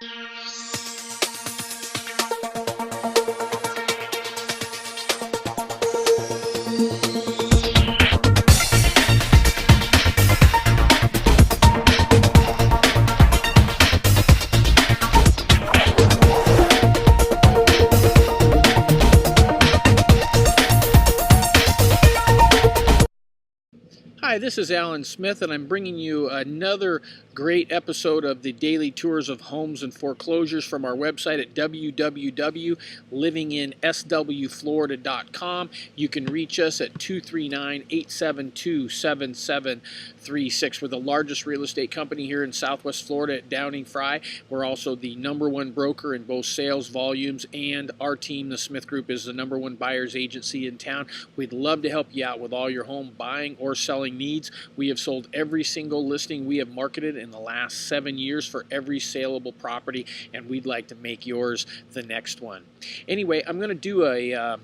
Hi, this is Alan Smith, and I'm bringing you another great episode of the daily tours of homes and foreclosures from our website at www.livinginswflorida.com. You can reach us at 239-872-7736. We're the largest real estate company here in Southwest Florida at Downing Fry. We're also the #1 broker in both sales volumes, and our team, the Smith Group, is the #1 buyer's agency in town. We'd love to help you out with all your home buying or selling needs. We have sold every single listing we have marketed in the last 7 years for every saleable property, and we'd like to make yours the next one. Anyway, I'm going to do a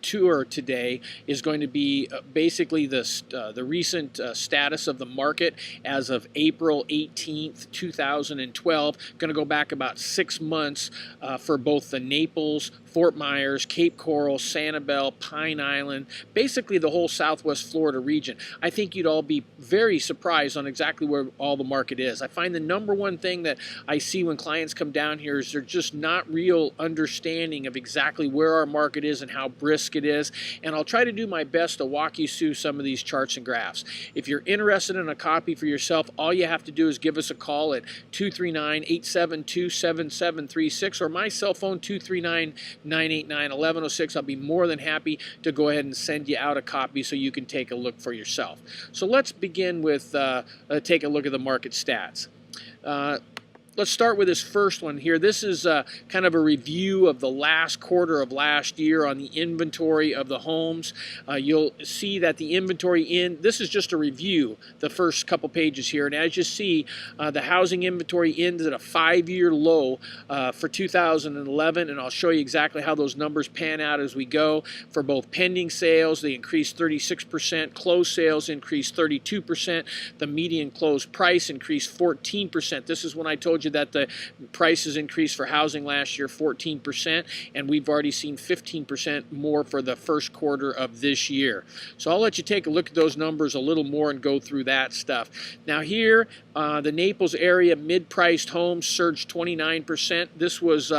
tour today. Is going to be basically the recent status of the market as of April 18th, 2012. Going to go back about 6 months for both the Naples, Fort Myers, Cape Coral, Sanibel, Pine Island, basically the whole Southwest Florida region. I think you'd all be very surprised on exactly where all the market is. I find the #1 thing that I see when clients come down here is they're just not real understanding of exactly where our market is and how brisk it is. And I'll try to do my best to walk you through some of these charts and graphs. If you're interested in a copy for yourself, all you have to do is give us a call at 239-872-7736 or my cell phone 239-989-1106. I'll be more than happy to go ahead and send you out a copy so you can take a look for yourself. So let's begin with take a look at the market stats. Let's start with this first one here. This is kind of a review of the last quarter of last year on the inventory of the homes. You'll see that the inventory this is just a review, the first couple pages here. And as you see, the housing inventory ends at a 5-year low for 2011. And I'll show you exactly how those numbers pan out as we go. For both pending sales, they increased 36%. Closed sales increased 32%. The median closed price increased 14%. This is when I told you that the prices increased for housing last year 14%, and we've already seen 15% more for the first quarter of this year. So I'll let you take a look at those numbers a little more and go through that stuff. Now here, the Naples area mid-priced homes surged 29%. This was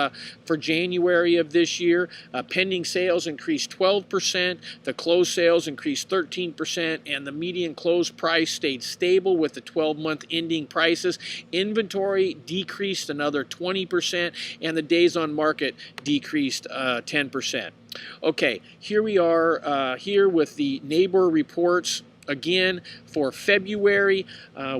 for January of this year. Pending sales increased 12%. The closed sales increased 13%, and the median closed price stayed stable with the 12-month ending prices. Inventory decreased another 20%, and the days on market decreased 10%. Okay, here we are here with the neighbor reports. Again, for February,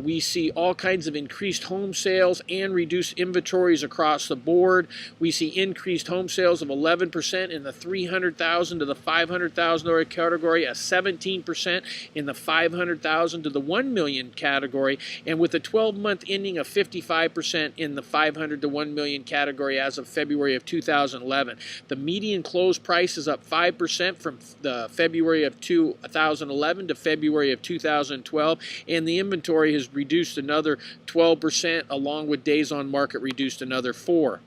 we see all kinds of increased home sales and reduced inventories across the board. We see increased home sales of 11% in the $300,000 to the $500,000 category, a 17% in the $500,000 to the $1 million category, and with a 12-month ending of 55% in the $500,000 to $1 million category as of February of 2011. The median close price is up 5% from the February of 2011 to February of 2012, and the inventory has reduced another 12%, along with days on market reduced another 4%.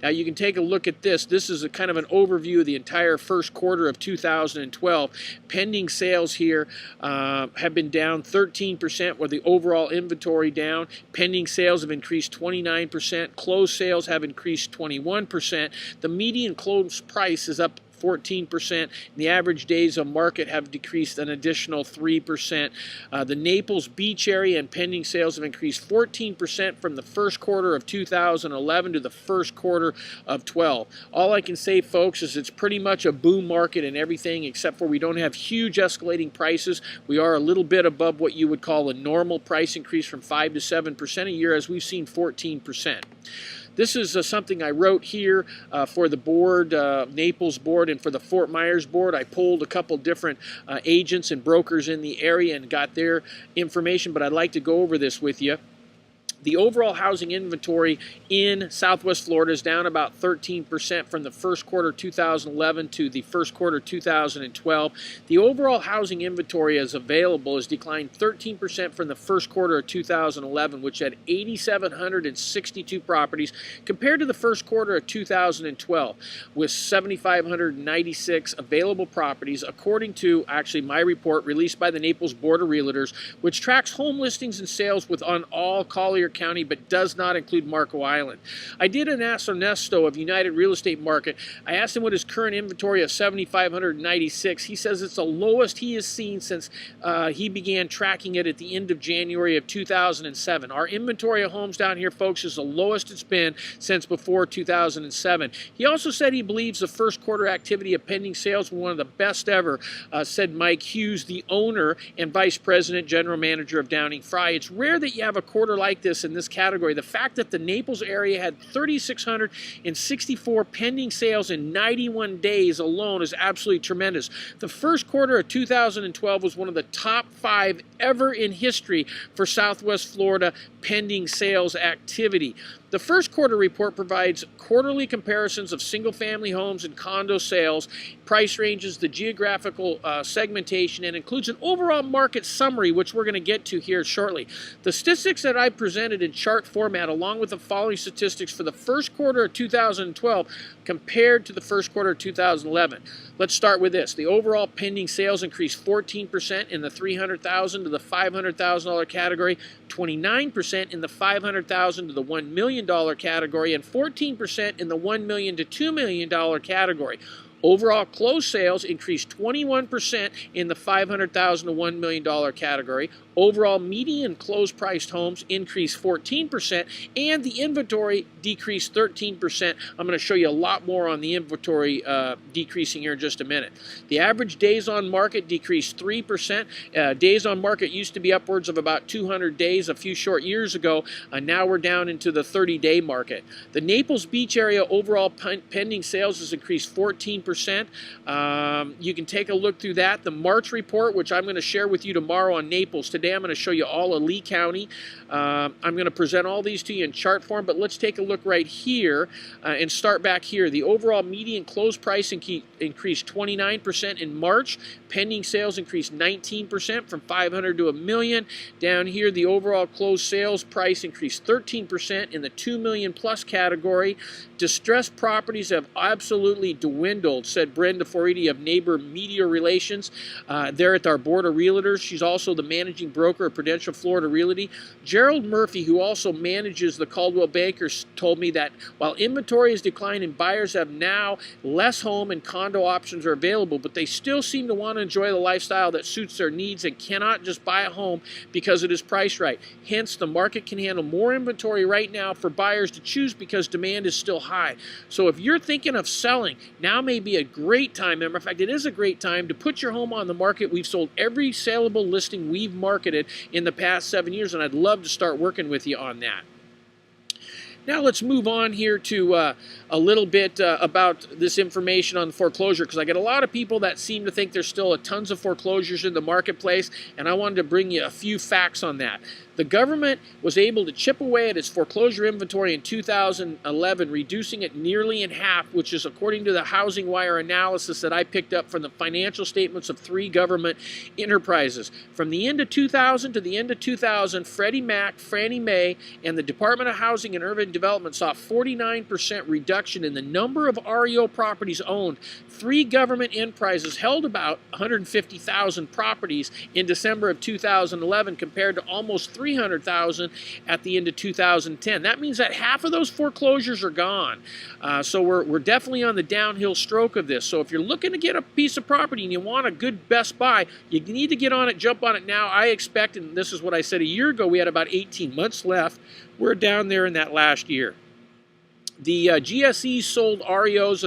Now you can take a look at this. This is a kind of an overview of the entire first quarter of 2012. Pending sales here have been down 13%, with the overall inventory down. Pending sales have increased 29%. Closed sales have increased 21%. The median closed price is up 14%, and the average days on market have decreased an additional 3%. The Naples Beach area and pending sales have increased 14% from the first quarter of 2011 to the first quarter of 12. All I can say, folks, is it's pretty much a boom market in everything, except for we don't have huge escalating prices. We are a little bit above what you would call a normal price increase from 5 to 7% a year, as we've seen 14%. This is something I wrote here for the board, Naples board, and for the Fort Myers board. I pulled a couple different agents and brokers in the area and got their information, but I'd like to go over this with you. The overall housing inventory in Southwest Florida is down about 13% from the first quarter 2011 to the first quarter 2012. The overall housing inventory as available has declined 13% from the first quarter of 2011, which had 8,762 properties, compared to the first quarter of 2012, with 7,596 available properties, according to actually my report released by the Naples Board of Realtors, which tracks home listings and sales on all Collier County, but does not include Marco Island. I did ask Ernesto of United Real Estate Market. I asked him what his current inventory of 7,596. He says it's the lowest he has seen since he began tracking it at the end of January of 2007. Our inventory of homes down here, folks, is the lowest it's been since before 2007. He also said he believes the first quarter activity of pending sales were one of the best ever, said Mike Hughes, the owner and vice president general manager of Downing Fry. It's rare that you have a quarter like this in this category. The fact that the Naples area had 3,664 pending sales in 91 days alone is absolutely tremendous. The first quarter of 2012 was one of the top 5 ever in history for Southwest Florida pending sales activity. The first quarter report provides quarterly comparisons of single-family homes and condo sales, price ranges, the geographical segmentation, and includes an overall market summary, which we're going to get to here shortly. The statistics that I presented in chart format, along with the following statistics for the first quarter of 2012 compared to the first quarter of 2011. Let's start with this. The overall pending sales increased 14% in the $300,000 to the $500,000 category, 29% in the $500,000 to the $1 million category, and 14% in the $1 million to $2 million category. Overall closed sales increased 21% in the $500,000 to $1 million category. Overall median closed priced homes increased 14%, and the inventory decreased 13%. I'm going to show you a lot more on the inventory decreasing here in just a minute. The average days on market decreased 3%. Days on market used to be upwards of about 200 days a few short years ago. Now we're down into the 30-day market. The Naples Beach area overall pending sales has increased 14%. You can take a look through that. The March report, which I'm going to share with you tomorrow on Naples. Today I'm going to show you all of Lee County. I'm going to present all these to you in chart form, but let's take a look right here and start back here. The overall median close price increased 29% in March. Pending sales increased 19% from 500 to a million. Down here, the overall closed sales price increased 13% in the 2 million plus category. Distressed properties have absolutely dwindled, said Brenda Foridi of Neighbor Media Relations. They're at our Board of Realtors. She's also the managing broker of Prudential Florida Realty. Gerald Murphy, who also manages the Coldwell Bankers, told me that while inventory has declined and buyers have now less home and condo options are available, but they still seem to want to enjoy the lifestyle that suits their needs and cannot just buy a home because it is priced right. Hence, the market can handle more inventory right now for buyers to choose because demand is still high. So if you're thinking of selling, now may be a great time. Matter of fact, it is a great time to put your home on the market. We've sold every saleable listing we've marketed in the past 7 years, and I'd love to start working with you on that. Now let's move on here to a little bit about this information on foreclosure, because I get a lot of people that seem to think there's still tons of foreclosures in the marketplace, and I wanted to bring you a few facts on that. The government was able to chip away at its foreclosure inventory in 2011, reducing it nearly in half, which is according to the Housing Wire analysis that I picked up from the financial statements of 3 government enterprises. From the end of 2000 to the end of 2000, Freddie Mac, Fannie Mae, and the Department of Housing and Urban Development saw 49% reduction in the number of REO properties owned. 3 government enterprises held about 150,000 properties in December of 2011 compared to almost 300,000 at the end of 2010. That means that half of those foreclosures are gone. So we're definitely on the downhill stroke of this. So if you're looking to get a piece of property and you want a good best buy, you need to get on it, jump on it now. I expect, and this is what I said a year ago, we had about 18 months left. We're down there in that last year. The GSEs sold REOs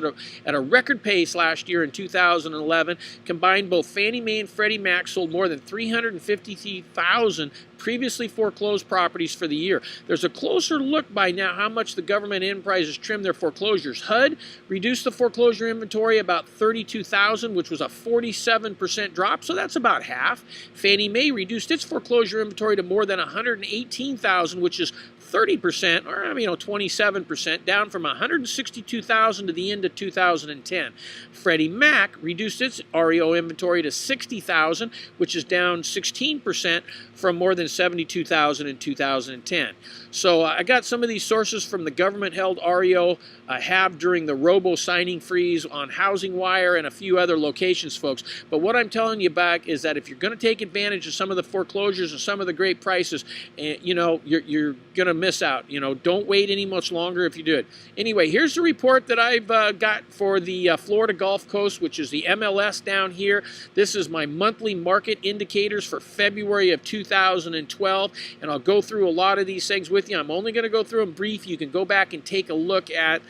at a record pace last year in 2011. Combined, both Fannie Mae and Freddie Mac sold more than 353,000 previously foreclosed properties for the year. There's a closer look by now how much the government enterprises trimmed their foreclosures. HUD reduced the foreclosure inventory about 32,000, which was a 47% drop, so that's about half. Fannie Mae reduced its foreclosure inventory to more than 118,000, which is 30%, or 27%, down from 162,000 to the end of 2010. Freddie Mac reduced its REO inventory to 60,000, which is down 16% from more than 72,000 in 2010. So I got some of these sources from the government-held REO I have during the robo-signing freeze on Housing Wire and a few other locations, folks. But what I'm telling you back is that if you're going to take advantage of some of the foreclosures and some of the great prices, you're going to miss out. Don't wait any much longer if you do it. Anyway, here's the report that I've got for the Florida Gulf Coast, which is the MLS down here. This is my monthly market indicators for February of 2012, and I'll go through a lot of these things with you. I'm only going to go through them brief. You can go back and take a look at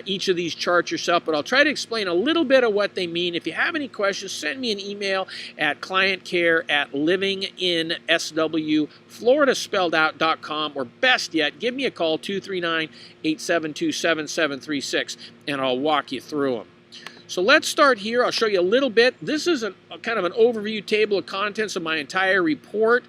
each of these charts yourself, but I'll try to explain a little bit of what they mean. If you have any questions, send me an email at clientcare@livinginswfloridaspelledout.com, or best yet, give me a call, 239-872-7736, and I'll walk you through them. So let's start here. I'll show you a little bit. This is kind of an overview table of contents of my entire report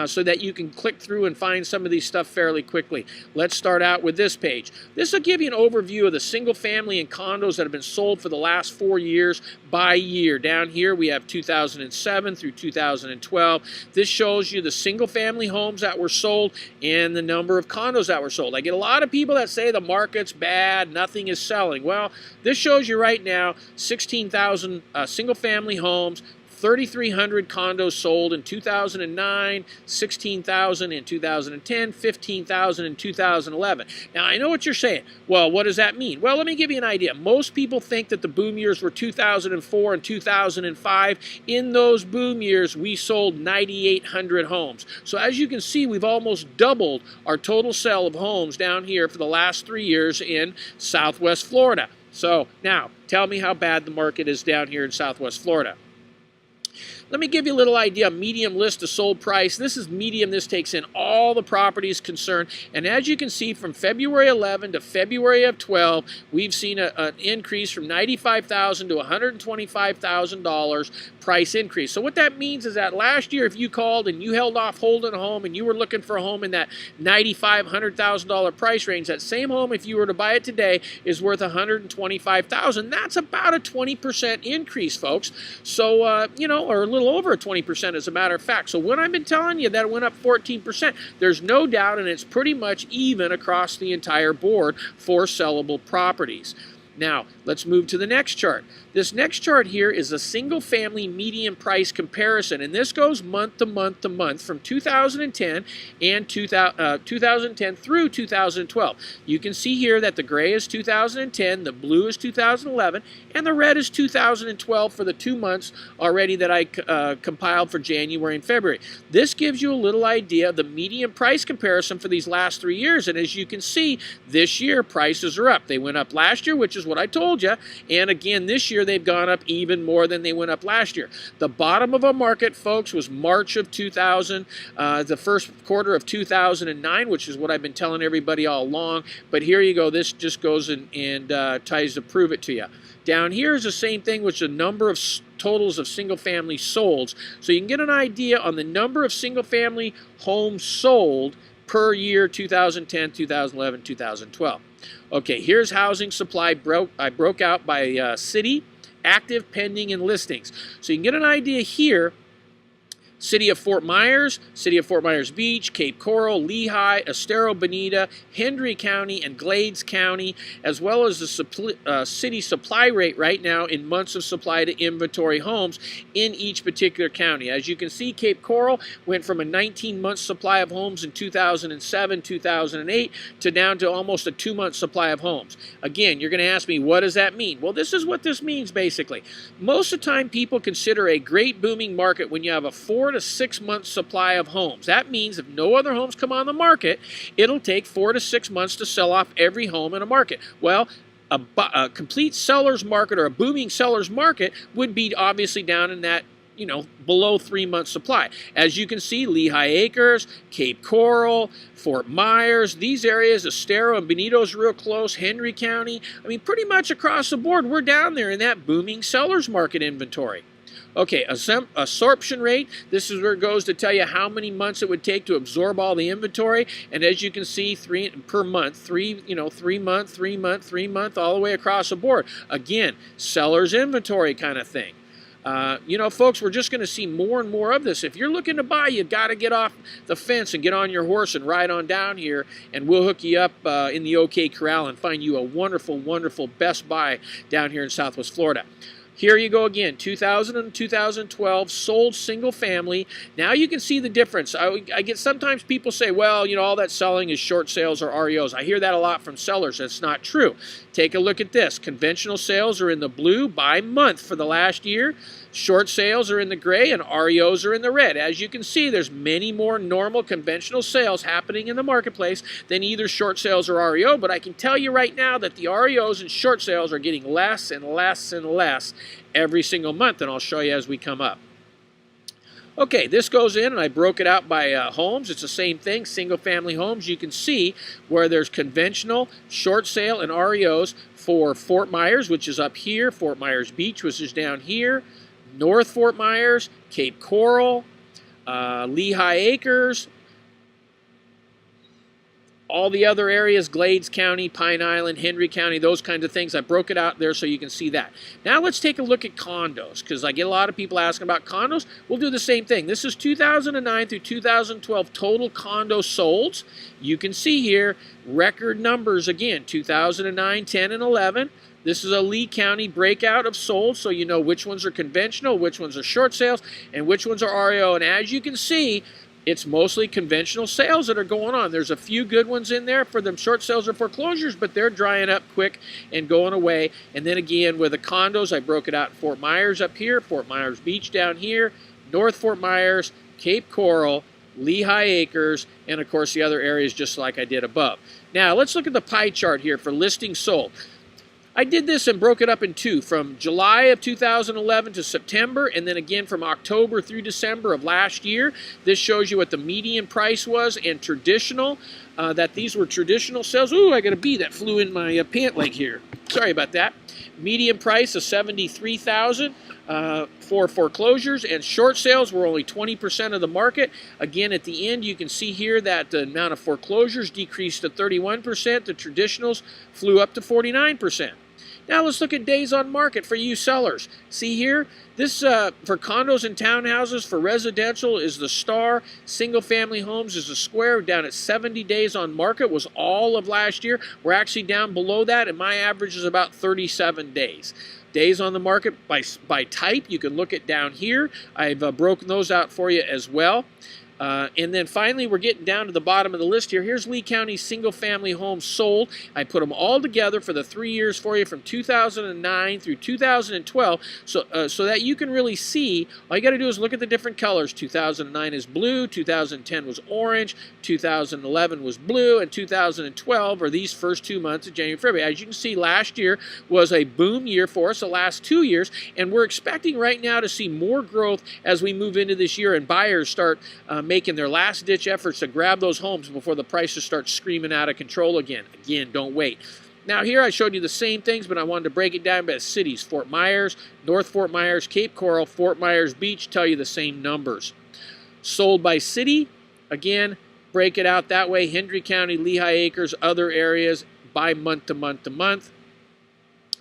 so that you can click through and find some of these stuff fairly quickly. Let's start out with this page. This will give you an overview of the single family and condos that have been sold for the last 4 years by year. Down here we have 2007 through 2012. This shows you the single family homes that were sold and the number of condos that were sold. I get a lot of people that say the market's bad, nothing is selling. Well, this shows you right now 16,000 single-family homes, 3,300 condos sold in 2009, 16,000 in 2010, 15,000 in 2011. Now, I know what you're saying. Well, what does that mean? Well, let me give you an idea. Most people think that the boom years were 2004 and 2005. In those boom years, we sold 9,800 homes. So as you can see, we've almost doubled our total sale of homes down here for the last 3 years in Southwest Florida. So now, tell me how bad the market is down here in Southwest Florida. Let me give you a little idea, medium list of sold price. This is medium. This takes in all the properties concerned. And as you can see, from February 11 to February of 12, we've seen an increase from $95,000 to $125,000 price increase. So what that means is that last year, if you called and you held off holding a home and you were looking for a home in that $95,000, $100,000 price range, that same home, if you were to buy it today, is worth $125,000. That's about a 20% increase, folks. So, or a little over 20% as a matter of fact. So when I've been telling you that it went up 14%, there's no doubt, and it's pretty much even across the entire board for sellable properties. Now, let's move to the next chart. This next chart here is a single-family median price comparison, and this goes month to month to month from 2010 and 2010 through 2012. You can see here that the gray is 2010, the blue is 2011, and the red is 2012 for the 2 months already that I compiled for January and February. This gives you a little idea of the median price comparison for these last 3 years, and as you can see, this year prices are up. They went up last year, which is what I told you, and again this year they've gone up even more than they went up last year. The bottom of our market, folks, was March of 2000, the first quarter of 2009, which is what I've been telling everybody all along. But here you go. This just goes and tries to prove it to you. Down here is the same thing, which is the number of totals of single-family solds. So you can get an idea on the number of single-family homes sold per year, 2010, 2011, 2012. Okay, here's housing supply. I broke out by city, active, pending, and listings. So you can get an idea here. City of Fort Myers, City of Fort Myers Beach, Cape Coral, Lehigh, Estero, Bonita, Hendry County, and Glades County, as well as the city supply rate right now in months of supply to inventory homes in each particular county. As you can see, Cape Coral went from a 19-month supply of homes in 2007, 2008 to down to almost a 2-month supply of homes. Again, you're going to ask me, what does that mean? Well, this is what this means basically. Most of the time, people consider a great booming market when you have a 4 to 6 month supply of homes. That means if no other homes come on the market, it'll take 4 to 6 months to sell off every home in a market. Well, a complete seller's market or a booming seller's market would be obviously down in that, below 3 months supply. As you can see, Lehigh Acres, Cape Coral, Fort Myers, these areas, Estero and Bonito's real close, Hendry County. I mean, pretty much across the board, we're down there in that booming seller's market inventory. Okay, absorption rate, this is where it goes to tell you how many months it would take to absorb all the inventory. And as you can see, 3 per month, 3 month, 3 month, 3 month, all the way across the board. Again, seller's inventory kind of thing. Folks, we're just going to see more and more of this. If you're looking to buy, you've got to get off the fence and get on your horse and ride on down here, and we'll hook you up in the OK Corral and find you a wonderful, wonderful Best Buy down here in Southwest Florida. Here you go again, 2000 and 2012, sold single family. Now you can see the difference. I get sometimes people say, well, all that selling is short sales or REOs. I hear that a lot from sellers. That's not true. Take a look at this. Conventional sales are in the blue by month for the last year. Short sales are in the gray and REOs are in the red. As you can see, there's many more normal conventional sales happening in the marketplace than either short sales or REO, but I can tell you right now that the REOs and short sales are getting less and less and less every single month, and I'll show you as we come up. Okay, this goes in, and I broke it out by homes. It's the same thing, single-family homes. You can see where there's conventional, short sale, and REOs for Fort Myers, which is up here, Fort Myers Beach, which is down here, North Fort Myers, Cape Coral, Lehigh Acres, all the other areas, Glades County, Pine Island, Henry County, those kinds of things. I broke it out there so you can see that. Now let's take a look at condos, because I get a lot of people asking about condos. We'll do the same thing. This is 2009 through 2012 total condo solds. You can see here record numbers again, 2009, 10, and 11. This is a Lee County breakout of sold, so you know which ones are conventional, which ones are short sales, and which ones are REO. And as you can see, it's mostly conventional sales that are going on. There's a few good ones in there for them short sales or foreclosures, but they're drying up quick and going away. And then again, with the condos, I broke it out in Fort Myers up here, Fort Myers Beach down here, North Fort Myers, Cape Coral, Lehigh Acres, and of course the other areas just like I did above. Now let's look at the pie chart here for listings sold. I did this and broke it up in two, from July of 2011 to September, and then again from October through December of last year. This shows you what the median price was and traditional, that these were traditional sales. Ooh, I got a bee that flew in my pant leg here. Sorry about that. Median price of $73,000 for foreclosures, and short sales were only 20% of the market. Again, at the end, you can see here that the amount of foreclosures decreased to 31%. The traditionals flew up to 49%. Now let's look at days on market for you sellers. See here, this for condos and townhouses, for residential is the star, single family homes is the square. Down at 70 days on market was all of last year. We're actually down below that, and my average is about 37 days. Days on the market by type, you can look at down here. I've broken those out for you as well. And then finally, we're getting down to the bottom of the list here. Here's Lee County single-family homes sold. I put them all together for the 3 years for you from 2009 through 2012 so that you can really see. All you got to do is look at the different colors. 2009 is blue, 2010 was orange, 2011 was blue, and 2012 are these first 2 months of January and February. As you can see, last year was a boom year for us, the last 2 years, and we're expecting right now to see more growth as we move into this year and buyers start making their last-ditch efforts to grab those homes before the prices start screaming out of control again. Again, don't wait. Now here I showed you the same things, but I wanted to break it down by cities. Fort Myers, North Fort Myers, Cape Coral, Fort Myers Beach tell you the same numbers. Sold by city, again, break it out that way. Hendry County, Lehigh Acres, other areas by month to month to month.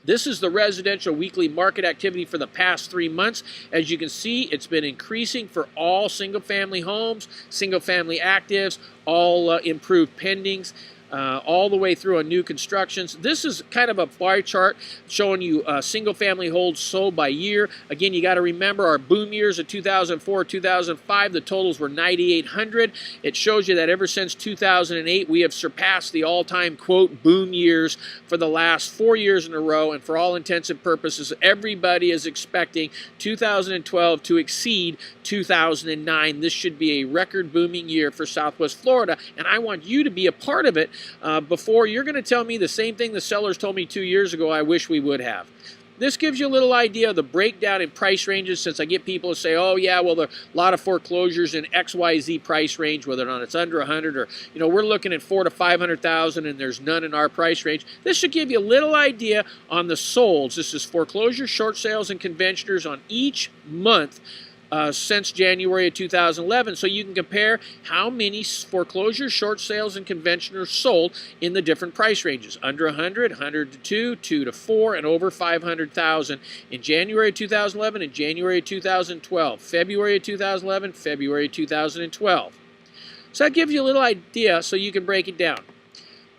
This is the residential weekly market activity for the past 3 months. As you can see, it's been increasing for all single-family homes, single-family actives, all improved pendings, all the way through on new constructions. This is kind of a bar chart showing you single-family holds sold by year. Again, you got to remember our boom years of 2004, 2005, the totals were 9,800. It shows you that ever since 2008, we have surpassed the all-time, quote, boom years for the last 4 years in a row, and for all intents and purposes, everybody is expecting 2012 to exceed 2009. This should be a record booming year for Southwest Florida, and I want you to be a part of it before you're going to tell me the same thing the sellers told me 2 years ago I wish we would have. this gives you a little idea of the breakdown in price ranges, since I get people to say, oh yeah, well, there are a lot of foreclosures in XYZ price range, whether or not it's under 100 or, you know, we're looking at 400,000 to 500,000 and there's none in our price range. This should give you a little idea on the solds. This is foreclosures, short sales, and conventioners on each month since January of 2011, so you can compare how many foreclosures, short sales, and conventioners sold in the different price ranges: under 100, 100 to 2, 2 to 4, and over 500,000 in January of 2011 and January of 2012, February of 2011, February of 2012. So that gives you a little idea so you can break it down.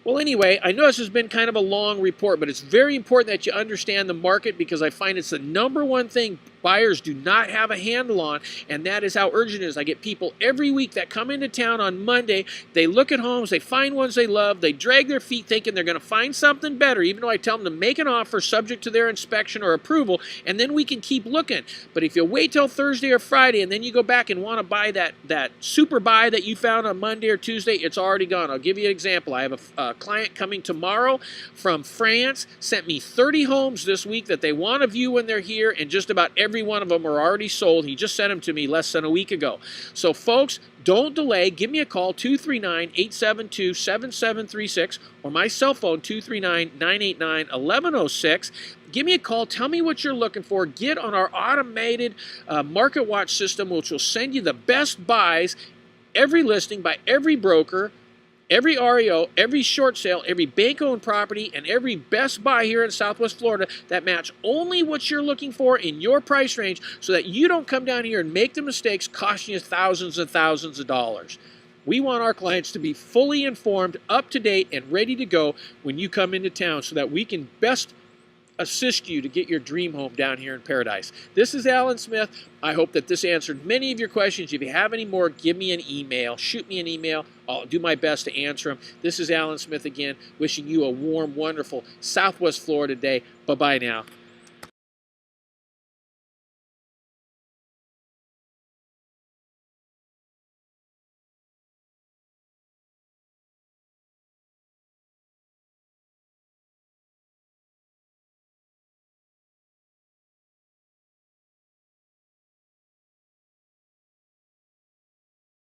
Well, anyway, I know this has been kind of a long report, but it's very important that you understand the market, because I find it's the #1 thing buyers do not have a handle on, and that is how urgent it is. I get people every week that come into town on Monday, they look at homes, they find ones they love, they drag their feet thinking they're going to find something better, even though I tell them to make an offer subject to their inspection or approval, and then we can keep looking. But if you wait till Thursday or Friday and then you go back and want to buy that super buy that you found on Monday or Tuesday, it's already gone. I'll give you an example. I have a client coming tomorrow from France, sent me 30 homes this week that they want to view when they're here, and just about every one of them are already sold. He just sent them to me less than a week ago. So folks, don't delay. Give me a call, 239-872-7736, or my cell phone, 239-989-1106. Give me a call. Tell me what you're looking for. Get on our automated Market Watch system, which will send you the best buys, every listing by every broker, every REO, every short sale, every bank-owned property, and every best buy here in Southwest Florida that match only what you're looking for in your price range, so that you don't come down here and make the mistakes costing you thousands and thousands of dollars. We want our clients to be fully informed, up to date, and ready to go when you come into town, so that we can best assist you to get your dream home down here in Paradise. This is Alan Smith. I hope that this answered many of your questions. If you have any more, give me an email. Shoot me an email. I'll do my best to answer them. This is Alan Smith again, wishing you a warm, wonderful Southwest Florida day. Bye-bye now.